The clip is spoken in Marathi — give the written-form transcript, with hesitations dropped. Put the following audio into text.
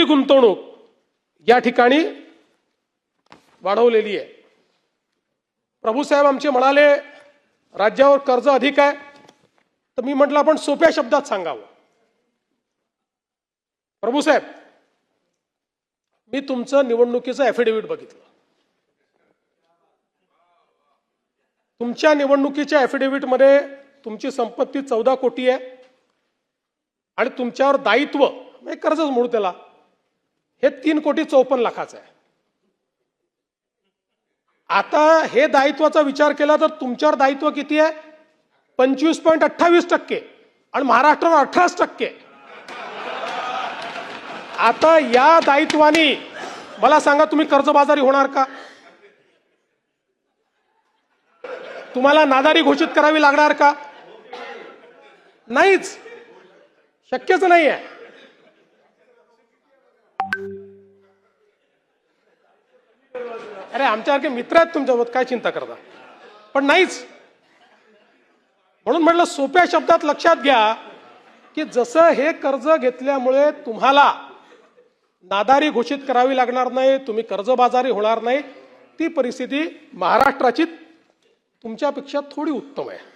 गुंतवणूक या ठिकाणी वाढवलेली आहे। प्रभूसाहेब आमचे म्हणाले राज्यावर कर्ज अधिक आहे, तर मी म्हटलं आपण सोप्या शब्दात सांगावं। प्रभूसाहेब, मी तुमचं निवडणुकीचं ॲफिडेव्हिट बघितलं। तुमच्या निवडणुकीच्या ॲफिडेव्हिटमध्ये तुमची संपत्ती 14 कोटी आहे आणि तुमच्यावर दायित्व म्हणजे कर्जच म्हणू त्याला हे 3,54,00,000 आहे। आता हे दायित्वाचा विचार केला तर तुमच्यावर दायित्व किती आहे? 25.28% आणि महाराष्ट्रावर 18%। आता या दायित्वाने मला सांगा तुम्ही कर्जबाजारी होणार का? तुम्हाला नादारी घोषित करावी लागणार का? नाहीच, शक्यच नाही आहे। अरे आमच्यासारखे मित्र आहेत तुमच्यासोबत, काय चिंता करता? पण नाहीच। म्हणून म्हटलं सोप्या शब्दात लक्षात घ्या की जसं हे कर्ज घेतल्यामुळे तुम्हाला नादारी घोषित करावी लागणार नाही, तुम्ही कर्जबाजारी होणार नाही, ती परिस्थिती महाराष्ट्राची तुमच्यापेक्षा थोडी उत्तम आहे।